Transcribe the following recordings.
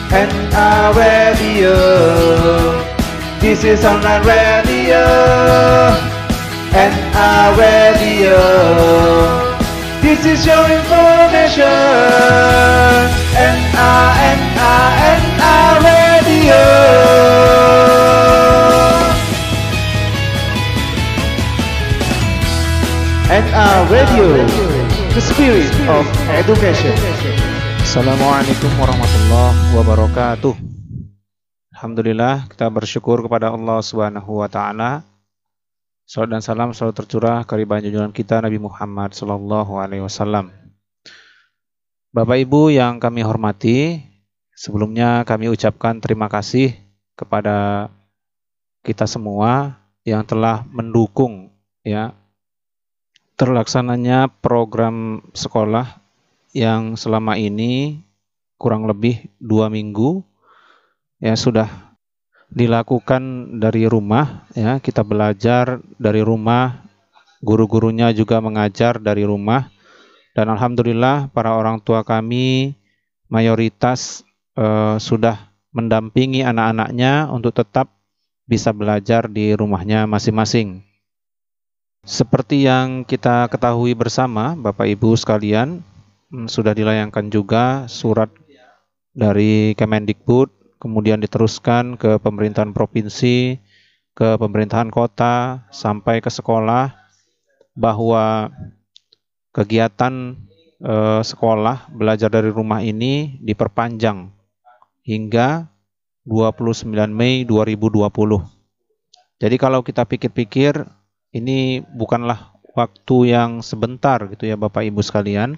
NR Radio. This is online radio. NR Radio. This is your information. NR Radio. NR Radio, the spirit of education. Assalamualaikum warahmatullahi wabarakatuh. Alhamdulillah, kita bersyukur kepada Allah Subhanahu wa taala. Salawat dan salam selalu tercurah ke junjungan kita Nabi Muhammad sallallahu alaihi wasallam. Bapak Ibu yang kami hormati, sebelumnya kami ucapkan terima kasih kepada kita semua yang telah mendukung terlaksananya program sekolah yang selama ini kurang lebih 2 minggu sudah dilakukan dari rumah, kita belajar dari rumah, guru-gurunya juga mengajar dari rumah, dan alhamdulillah para orang tua kami mayoritas sudah mendampingi anak-anaknya untuk tetap bisa belajar di rumahnya masing-masing. Seperti yang kita ketahui bersama Bapak Ibu sekalian, sudah dilayangkan juga surat dari Kemendikbud, kemudian diteruskan ke pemerintahan provinsi, ke pemerintahan kota, sampai ke sekolah, bahwa kegiatan sekolah belajar dari rumah ini diperpanjang hingga 29 Mei 2020. Jadi kalau kita pikir-pikir, ini bukanlah waktu yang sebentar gitu ya Bapak Ibu sekalian.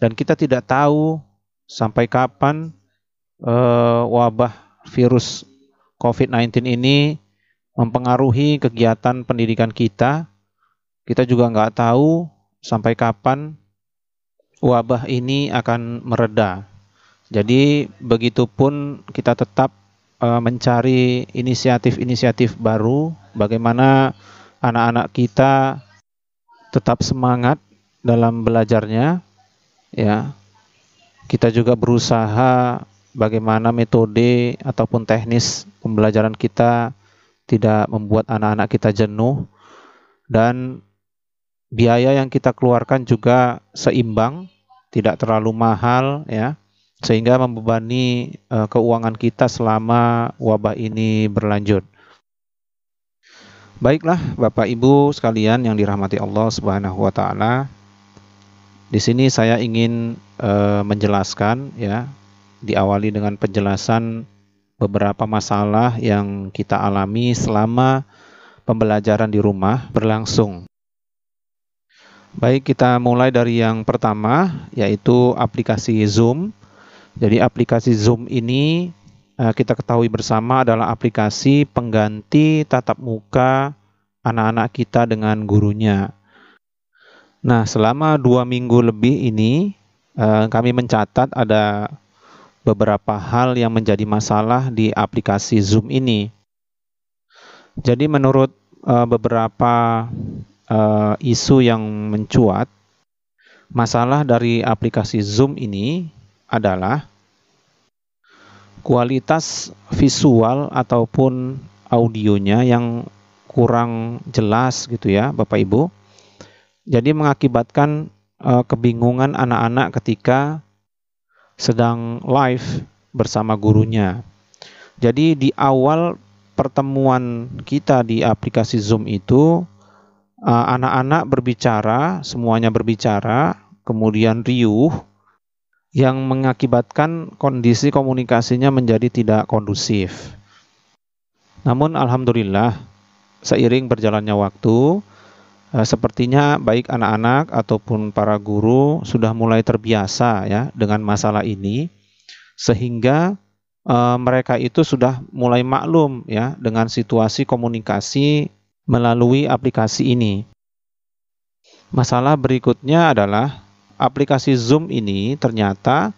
Dan kita tidak tahu sampai kapan wabah virus COVID-19 ini mempengaruhi kegiatan pendidikan kita. Kita juga nggak tahu sampai kapan wabah ini akan mereda. Jadi begitupun kita tetap mencari inisiatif-inisiatif baru, bagaimana anak-anak kita tetap semangat dalam belajarnya. Kita juga berusaha bagaimana metode ataupun teknis pembelajaran kita tidak membuat anak-anak kita jenuh, dan biaya yang kita keluarkan juga seimbang, tidak terlalu mahal sehingga membebani keuangan kita selama wabah ini berlanjut. Baiklah Bapak Ibu sekalian yang dirahmati Allah Subhanahu wa taala. Di sini saya ingin menjelaskan diawali dengan penjelasan beberapa masalah yang kita alami selama pembelajaran di rumah berlangsung. Baik, kita mulai dari yang pertama, yaitu aplikasi Zoom. Jadi aplikasi Zoom ini kita ketahui bersama adalah aplikasi pengganti tatap muka anak-anak kita dengan gurunya. Nah, selama 2 minggu lebih ini kami mencatat ada beberapa hal yang menjadi masalah di aplikasi Zoom ini. Jadi menurut beberapa isu yang mencuat, masalah dari aplikasi Zoom ini adalah kualitas visual ataupun audionya yang kurang jelas gitu ya Bapak Ibu. Jadi mengakibatkan kebingungan anak-anak ketika sedang live bersama gurunya. Jadi di awal pertemuan kita di aplikasi Zoom itu, anak-anak berbicara, semuanya berbicara, kemudian riuh, yang mengakibatkan kondisi komunikasinya menjadi tidak kondusif. Namun alhamdulillah, seiring berjalannya waktu, sepertinya baik anak-anak ataupun para guru sudah mulai terbiasa dengan masalah ini, sehingga mereka itu sudah mulai maklum dengan situasi komunikasi melalui aplikasi ini. Masalah berikutnya adalah aplikasi Zoom ini ternyata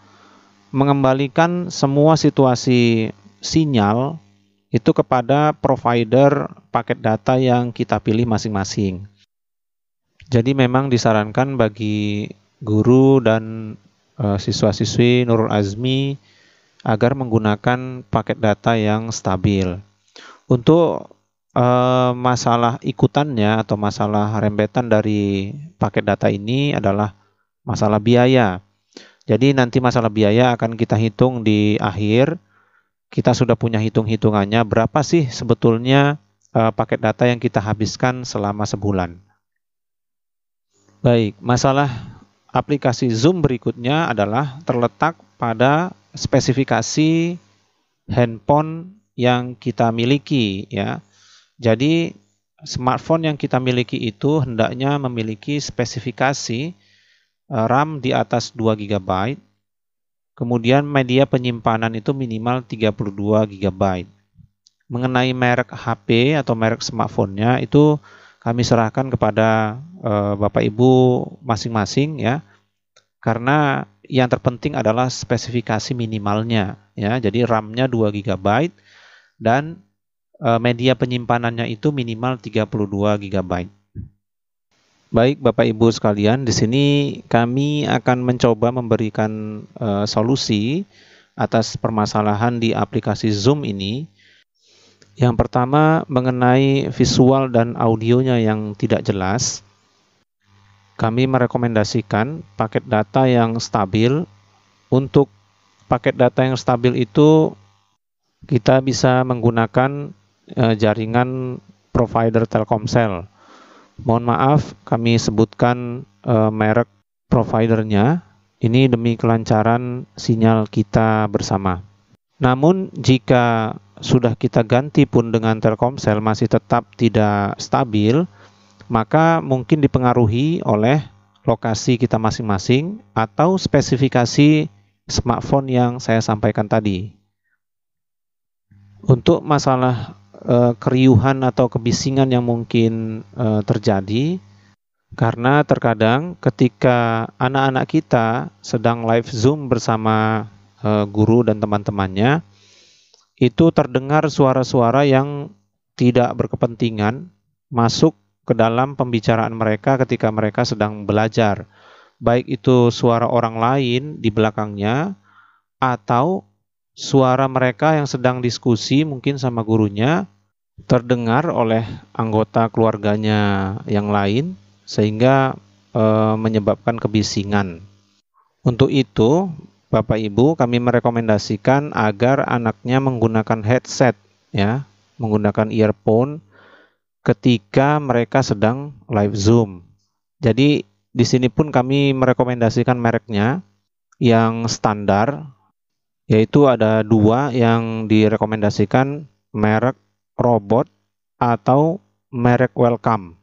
mengembalikan semua situasi sinyal itu kepada provider paket data yang kita pilih masing-masing. Jadi memang disarankan bagi guru dan siswa-siswi Nurul Azmi agar menggunakan paket data yang stabil. Untuk masalah ikutannya atau masalah rembetan dari paket data ini adalah masalah biaya. Jadi nanti masalah biaya akan kita hitung di akhir. Kita sudah punya hitung-hitungannya berapa sih sebetulnya paket data yang kita habiskan selama sebulan. Baik, masalah aplikasi Zoom berikutnya adalah terletak pada spesifikasi handphone yang kita miliki, ya. Jadi smartphone yang kita miliki itu hendaknya memiliki spesifikasi RAM di atas 2 GB, kemudian media penyimpanan itu minimal 32 GB. Mengenai merek HP atau merek smartphone-nya itu kami serahkan kepada Bapak Ibu masing-masing, ya. Karena yang terpenting adalah spesifikasi minimalnya, ya. Jadi RAM-nya 2 GB dan media penyimpanannya itu minimal 32 GB. Baik Bapak Ibu sekalian, di sini kami akan mencoba memberikan solusi atas permasalahan di aplikasi Zoom ini. Yang pertama mengenai visual dan audionya yang tidak jelas. Kami merekomendasikan paket data yang stabil. Untuk paket data yang stabil itu kita bisa menggunakan jaringan provider Telkomsel. Mohon maaf kami sebutkan merek providernya. Ini demi kelancaran sinyal kita bersama. Namun jika sudah kita ganti pun dengan Telkomsel masih tetap tidak stabil, maka mungkin dipengaruhi oleh lokasi kita masing-masing atau spesifikasi smartphone yang saya sampaikan tadi. Untuk masalah keriuhan atau kebisingan yang mungkin terjadi, karena terkadang ketika anak-anak kita sedang live Zoom bersama guru dan teman-temannya, itu terdengar suara-suara yang tidak berkepentingan masuk ke dalam pembicaraan mereka ketika mereka sedang belajar. Baik itu suara orang lain di belakangnya atau suara mereka yang sedang diskusi mungkin sama gurunya terdengar oleh anggota keluarganya yang lain sehingga menyebabkan kebisingan. Untuk itu Bapak Ibu, kami merekomendasikan agar anaknya menggunakan headset, ya, menggunakan earphone ketika mereka sedang live Zoom. Jadi di sini pun kami merekomendasikan mereknya yang standar, yaitu ada dua yang direkomendasikan, merek Robot atau merek Welcome.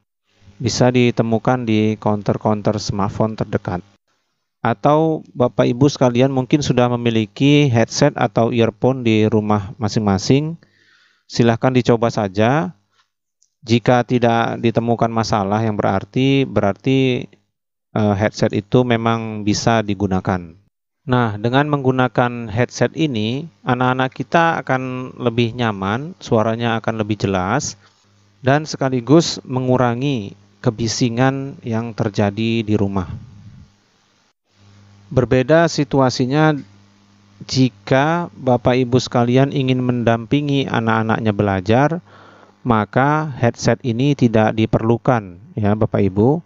Bisa ditemukan di counter-counter smartphone terdekat. Atau Bapak Ibu sekalian mungkin sudah memiliki headset atau earphone di rumah masing-masing, silahkan dicoba saja. Jika tidak ditemukan masalah yang berarti headset itu memang bisa digunakan. Nah, dengan menggunakan headset ini, anak-anak kita akan lebih nyaman, suaranya akan lebih jelas, dan sekaligus mengurangi kebisingan yang terjadi di rumah. Berbeda situasinya jika Bapak Ibu sekalian ingin mendampingi anak-anaknya belajar, maka headset ini tidak diperlukan, ya Bapak Ibu.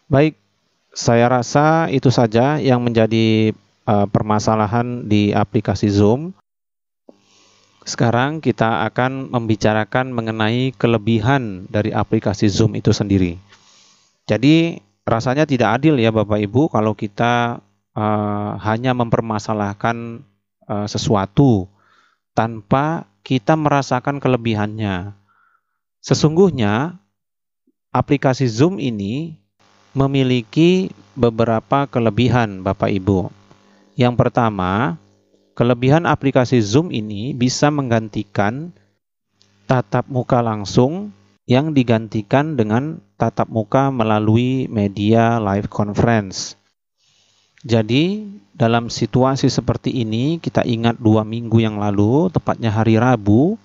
Baik, saya rasa itu saja yang menjadi permasalahan di aplikasi Zoom. Sekarang kita akan membicarakan mengenai kelebihan dari aplikasi Zoom itu sendiri. Jadi rasanya tidak adil ya Bapak Ibu kalau kita hanya mempermasalahkan sesuatu tanpa kita merasakan kelebihannya. Sesungguhnya aplikasi Zoom ini memiliki beberapa kelebihan Bapak Ibu. Yang pertama, kelebihan aplikasi Zoom ini bisa menggantikan tatap muka langsung yang digantikan dengan tatap muka melalui media live conference. Jadi, dalam situasi seperti ini, kita ingat 2 minggu yang lalu, tepatnya hari Rabu,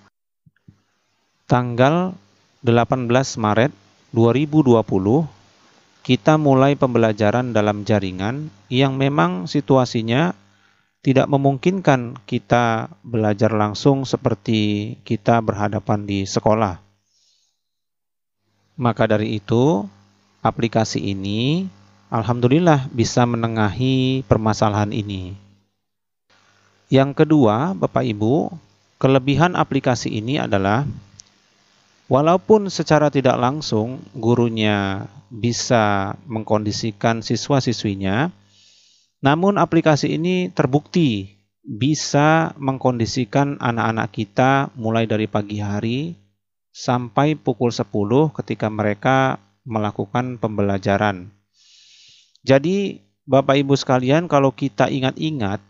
tanggal 18 Maret 2020, kita mulai pembelajaran dalam jaringan yang memang situasinya tidak memungkinkan kita belajar langsung seperti kita berhadapan di sekolah. Maka dari itu, aplikasi ini alhamdulillah bisa menengahi permasalahan ini. Yang kedua, Bapak Ibu, kelebihan aplikasi ini adalah walaupun secara tidak langsung gurunya bisa mengkondisikan siswa-siswinya, namun aplikasi ini terbukti bisa mengkondisikan anak-anak kita mulai dari pagi hari sampai pukul 10 ketika mereka melakukan pembelajaran. Jadi Bapak Ibu sekalian, kalau kita ingat-ingat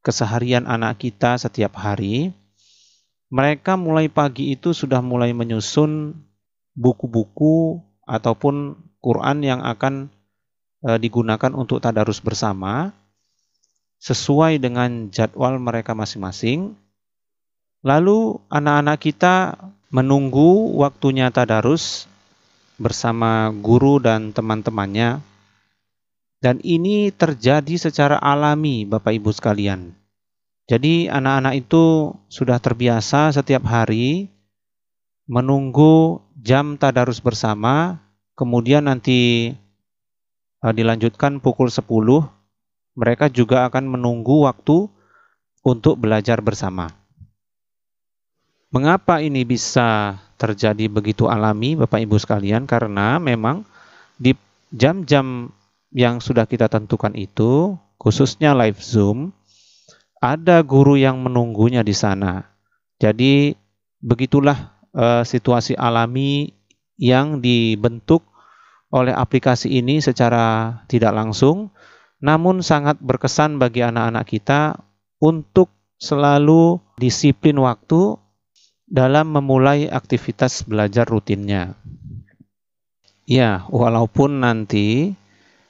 keseharian anak kita setiap hari, mereka mulai pagi itu sudah mulai menyusun buku-buku ataupun Quran yang akan digunakan untuk tadarus bersama sesuai dengan jadwal mereka masing-masing. Lalu anak-anak kita menunggu waktunya tadarus bersama guru dan teman-temannya, dan ini terjadi secara alami Bapak Ibu sekalian. Jadi anak-anak itu sudah terbiasa setiap hari menunggu jam tadarus bersama, kemudian nanti dilanjutkan pukul 10, mereka juga akan menunggu waktu untuk belajar bersama. Mengapa ini bisa terjadi begitu alami Bapak Ibu sekalian? Karena memang di jam-jam yang sudah kita tentukan itu, khususnya live Zoom, ada guru yang menunggunya di sana. Jadi begitulah situasi alami yang dibentuk oleh aplikasi ini secara tidak langsung, namun sangat berkesan bagi anak-anak kita untuk selalu disiplin waktu dalam memulai aktivitas belajar rutinnya. Ya, walaupun nanti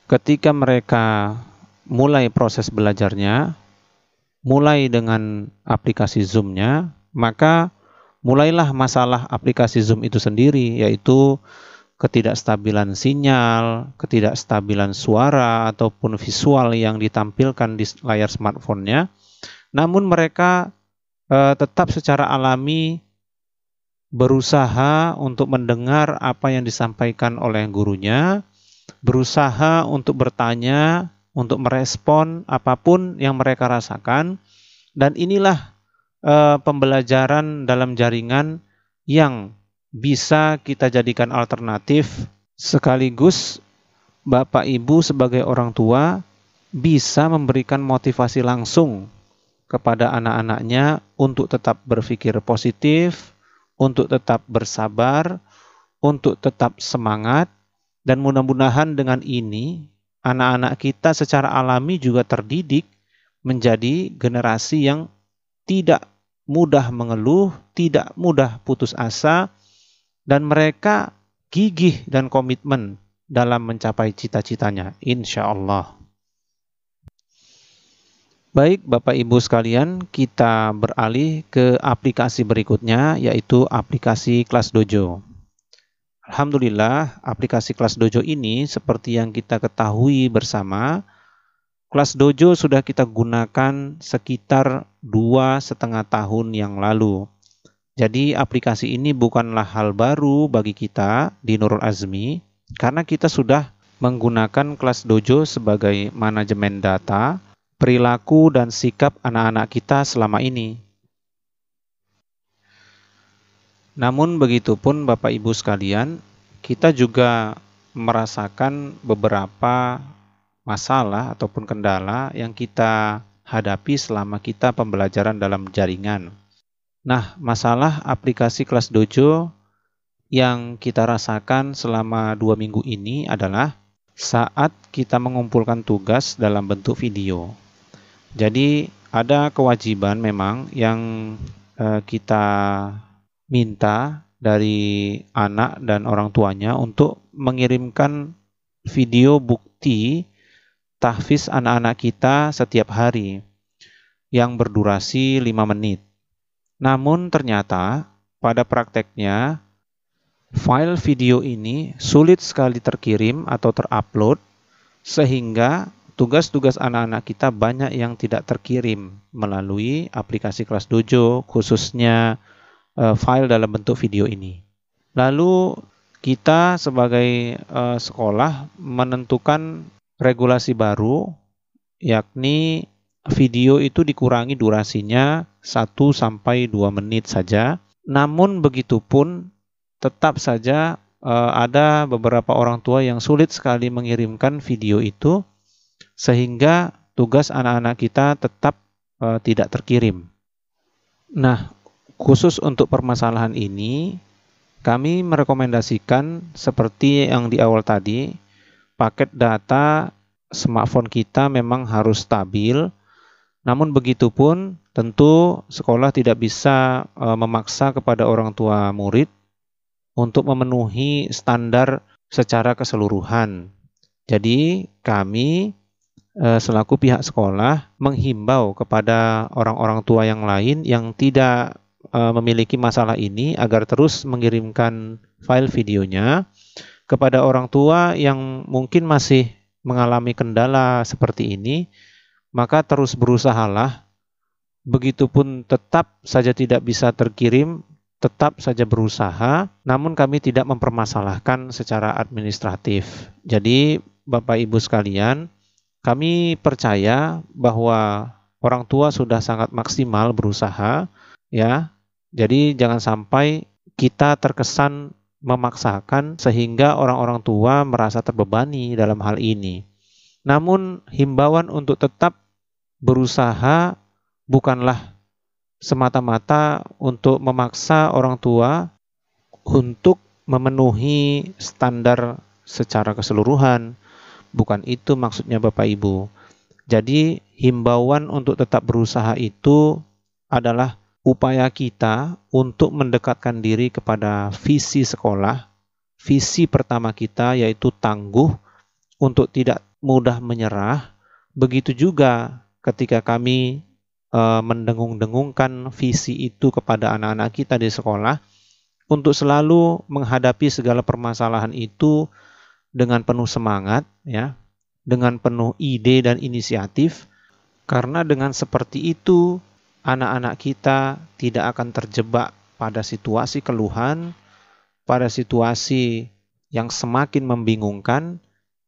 ketika mereka mulai proses belajarnya, mulai dengan aplikasi Zoom-nya, maka mulailah masalah aplikasi Zoom itu sendiri, yaitu ketidakstabilan sinyal, ketidakstabilan suara ataupun visual yang ditampilkan di layar smartphone-nya. Namun mereka tetap secara alami berusaha untuk mendengar apa yang disampaikan oleh gurunya, berusaha untuk bertanya, untuk merespon apapun yang mereka rasakan, dan inilah pembelajaran dalam jaringan yang bisa kita jadikan alternatif, sekaligus Bapak Ibu sebagai orang tua bisa memberikan motivasi langsung kepada anak-anaknya untuk tetap berpikir positif, untuk tetap bersabar, untuk tetap semangat, dan mudah-mudahan dengan ini anak-anak kita secara alami juga terdidik menjadi generasi yang tidak mudah mengeluh, tidak mudah putus asa, dan mereka gigih dan komitmen dalam mencapai cita-citanya, insya Allah. Baik Bapak Ibu sekalian, kita beralih ke aplikasi berikutnya, yaitu aplikasi Kelas Dojo. Alhamdulillah, aplikasi Kelas Dojo ini seperti yang kita ketahui bersama, Kelas Dojo sudah kita gunakan sekitar 2,5 tahun yang lalu. Jadi aplikasi ini bukanlah hal baru bagi kita di Nurul Azmi, karena kita sudah menggunakan Kelas Dojo sebagai manajemen data, perilaku dan sikap anak-anak kita selama ini. Namun begitupun Bapak Ibu sekalian, kita juga merasakan beberapa masalah ataupun kendala yang kita hadapi selama kita pembelajaran dalam jaringan. Nah, masalah aplikasi Kelas Dojo yang kita rasakan selama 2 minggu ini adalah saat kita mengumpulkan tugas dalam bentuk video. Jadi ada kewajiban memang yang kita minta dari anak dan orang tuanya untuk mengirimkan video bukti tahfiz anak-anak kita setiap hari yang berdurasi 5 menit. Namun ternyata pada prakteknya file video ini sulit sekali terkirim atau terupload, sehingga tugas-tugas anak-anak kita banyak yang tidak terkirim melalui aplikasi Kelas Dojo, khususnya file dalam bentuk video ini. Lalu kita sebagai sekolah menentukan regulasi baru, yakni video itu dikurangi durasinya 1-2 menit saja. Namun begitupun tetap saja ada beberapa orang tua yang sulit sekali mengirimkan video itu, sehingga tugas anak-anak kita tetap tidak terkirim. Nah, khusus untuk permasalahan ini, kami merekomendasikan seperti yang di awal tadi, paket data smartphone kita memang harus stabil. Namun begitupun tentu sekolah tidak bisa memaksa kepada orang tua murid untuk memenuhi standar secara keseluruhan. Jadi kami selaku pihak sekolah menghimbau kepada orang-orang tua yang lain yang tidak memiliki masalah ini agar terus mengirimkan file videonya. Kepada orang tua yang mungkin masih mengalami kendala seperti ini, maka terus berusahalah. Begitupun tetap saja tidak bisa terkirim, tetap saja berusaha, namun kami tidak mempermasalahkan secara administratif. Jadi Bapak Ibu sekalian, kami percaya bahwa orang tua sudah sangat maksimal berusaha, ya. Jadi jangan sampai kita terkesan memaksakan sehingga orang-orang tua merasa terbebani dalam hal ini. Namun himbauan untuk tetap berusaha bukanlah semata-mata untuk memaksa orang tua untuk memenuhi standar secara keseluruhan. Bukan itu maksudnya Bapak Ibu. Jadi himbauan untuk tetap berusaha itu adalah upaya kita untuk mendekatkan diri kepada visi sekolah. Visi pertama kita yaitu tangguh, untuk tidak mudah menyerah. Begitu juga ketika kami mendengung-dengungkan visi itu kepada anak-anak kita di sekolah, untuk selalu menghadapi segala permasalahan itu dengan penuh semangat, ya, dengan penuh ide dan inisiatif, karena dengan seperti itu anak-anak kita tidak akan terjebak pada situasi keluhan, pada situasi yang semakin membingungkan,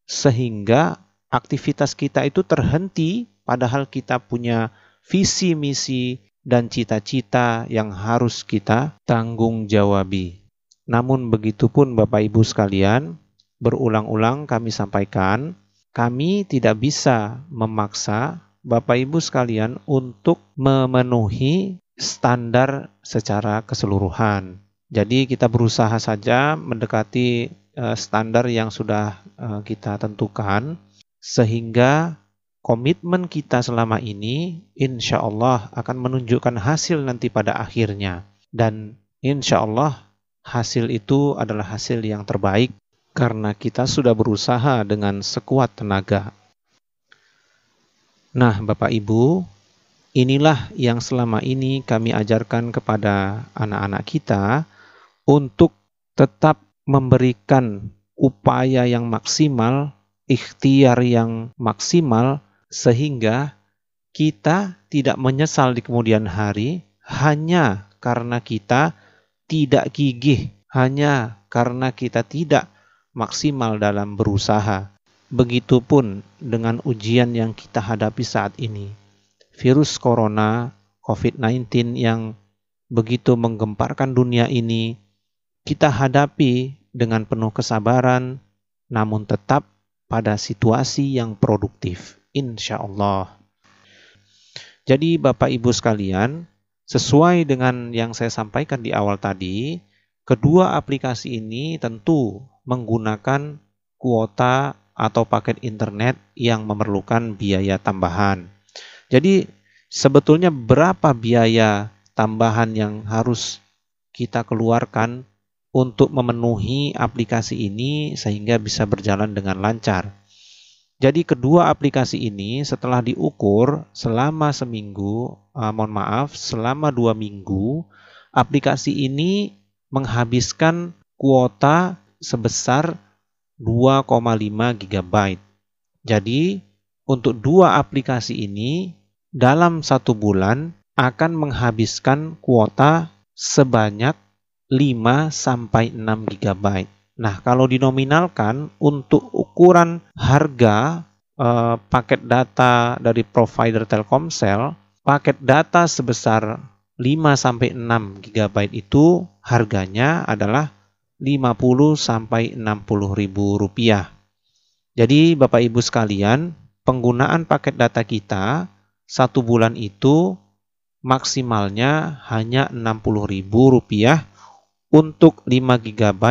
sehingga aktivitas kita itu terhenti padahal kita punya visi, misi, dan cita-cita yang harus kita tanggung jawabi. Namun begitupun Bapak Ibu sekalian, berulang-ulang kami sampaikan, kami tidak bisa memaksa Bapak Ibu sekalian untuk memenuhi standar secara keseluruhan. Jadi kita berusaha saja mendekati standar yang sudah kita tentukan, sehingga komitmen kita selama ini insya Allah akan menunjukkan hasil nanti pada akhirnya. Dan insya Allah hasil itu adalah hasil yang terbaik karena kita sudah berusaha dengan sekuat tenaga. Nah, Bapak Ibu, inilah yang selama ini kami ajarkan kepada anak-anak kita untuk tetap memberikan upaya yang maksimal, ikhtiar yang maksimal, sehingga kita tidak menyesal di kemudian hari hanya karena kita tidak gigih, hanya karena kita tidak maksimal dalam berusaha. Begitupun dengan ujian yang kita hadapi saat ini. Virus corona, COVID-19 yang begitu menggemparkan dunia ini, kita hadapi dengan penuh kesabaran, namun tetap pada situasi yang produktif, insya Allah. Jadi Bapak Ibu sekalian, sesuai dengan yang saya sampaikan di awal tadi, kedua aplikasi ini tentu menggunakan kuota atau paket internet yang memerlukan biaya tambahan. Jadi sebetulnya berapa biaya tambahan yang harus kita keluarkan untuk memenuhi aplikasi ini sehingga bisa berjalan dengan lancar. Jadi kedua aplikasi ini setelah diukur selama selama 2 minggu, aplikasi ini menghabiskan kuota sebesar 2,5 GB. Jadi untuk dua aplikasi ini dalam 1 bulan akan menghabiskan kuota sebanyak 5-6 GB. Nah, kalau dinominalkan untuk ukuran harga paket data dari provider Telkomsel, paket data sebesar 5-6 GB itu harganya adalah 50-60 ribu rupiah. Jadi Bapak Ibu sekalian, penggunaan paket data kita 1 bulan itu maksimalnya hanya 60 ribu rupiah untuk 5 GB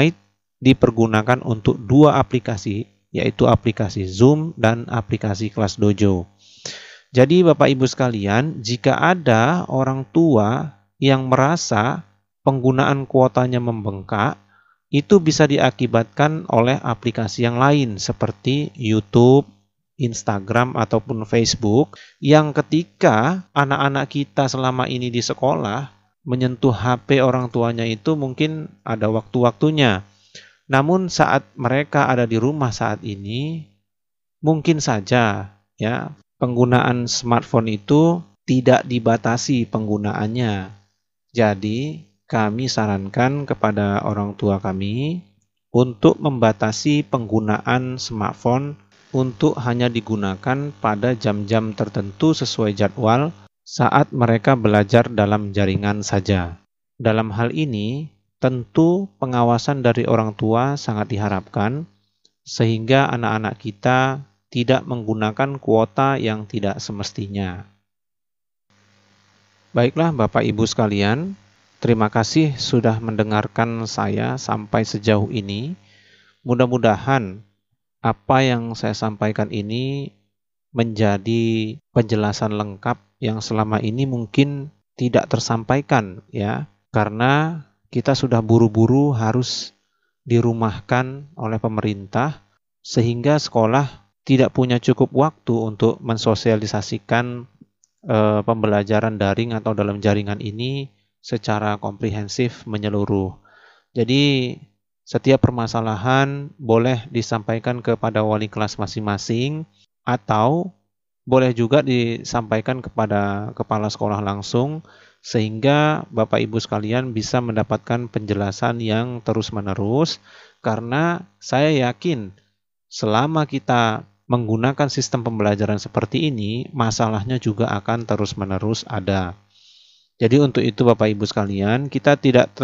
dipergunakan untuk dua aplikasi, yaitu aplikasi Zoom dan aplikasi Kelas Dojo. Jadi Bapak Ibu sekalian, jika ada orang tua yang merasa penggunaan kuotanya membengkak, itu bisa diakibatkan oleh aplikasi yang lain seperti YouTube, Instagram, ataupun Facebook, yang ketika anak-anak kita selama ini di sekolah menyentuh HP orang tuanya itu mungkin ada waktu-waktunya. Namun saat mereka ada di rumah saat ini, mungkin saja ya penggunaan smartphone itu tidak dibatasi penggunaannya. Jadi kami sarankan kepada orang tua kami untuk membatasi penggunaan smartphone untuk hanya digunakan pada jam-jam tertentu sesuai jadwal saat mereka belajar dalam jaringan saja. Dalam hal ini, tentu pengawasan dari orang tua sangat diharapkan sehingga anak-anak kita tidak menggunakan kuota yang tidak semestinya. Baiklah Bapak Ibu sekalian, terima kasih sudah mendengarkan saya sampai sejauh ini. Mudah-mudahan apa yang saya sampaikan ini menjadi penjelasan lengkap yang selama ini mungkin tidak tersampaikan ya, karena kita sudah buru-buru harus dirumahkan oleh pemerintah sehingga sekolah tidak punya cukup waktu untuk mensosialisasikan pembelajaran daring atau dalam jaringan ini secara komprehensif menyeluruh. Jadi setiap permasalahan boleh disampaikan kepada wali kelas masing-masing atau boleh juga disampaikan kepada kepala sekolah langsung sehingga Bapak Ibu sekalian bisa mendapatkan penjelasan yang terus-menerus, karena saya yakin selama kita menggunakan sistem pembelajaran seperti ini, masalahnya juga akan terus-menerus ada. Jadi untuk itu Bapak Ibu sekalian, kita tidak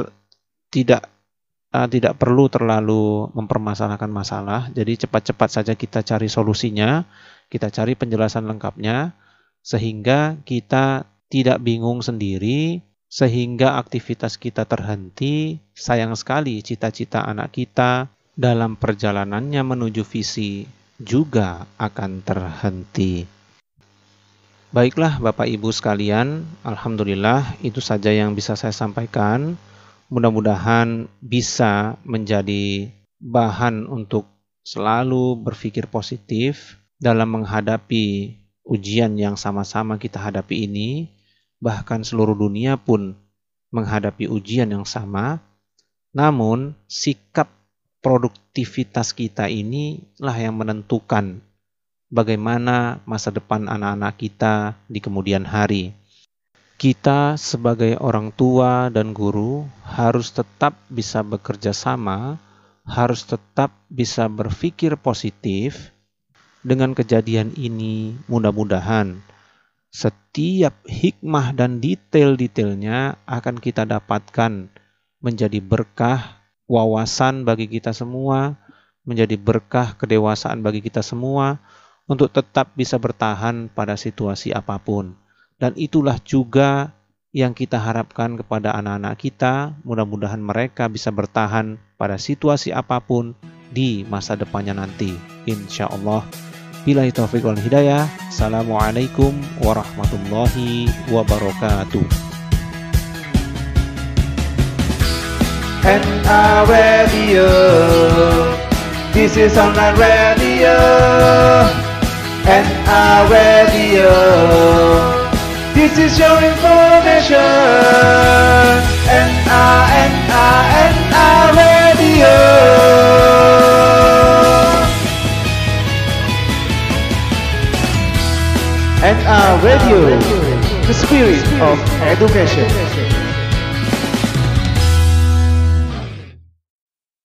perlu terlalu mempermasalahkan masalah. Jadi cepat-cepat saja kita cari solusinya, kita cari penjelasan lengkapnya, sehingga kita tidak bingung sendiri, sehingga aktivitas kita terhenti. Sayang sekali cita-cita anak kita dalam perjalanannya menuju visi juga akan terhenti. Baiklah Bapak Ibu sekalian, alhamdulillah itu saja yang bisa saya sampaikan. Mudah-mudahan bisa menjadi bahan untuk selalu berpikir positif dalam menghadapi ujian yang sama-sama kita hadapi ini. Bahkan seluruh dunia pun menghadapi ujian yang sama. Namun sikap produktivitas kita inilah yang menentukan bagaimana masa depan anak-anak kita di kemudian hari. Kita sebagai orang tua dan guru harus tetap bisa bekerja sama, harus tetap bisa berpikir positif. Dengan kejadian ini mudah-mudahan setiap hikmah dan detail-detailnya akan kita dapatkan menjadi berkah wawasan bagi kita semua, menjadi berkah kedewasaan bagi kita semua untuk tetap bisa bertahan pada situasi apapun. Dan itulah juga yang kita harapkan kepada anak-anak kita, mudah-mudahan mereka bisa bertahan pada situasi apapun di masa depannya nanti, insya Allah. Billahi taufiq wal hidayah. Assalamualaikum warahmatullahi wabarakatuh. NA Radio, this is online radio. NA Radio, this is your information. NA Radio. NR Radio, the spirit of education.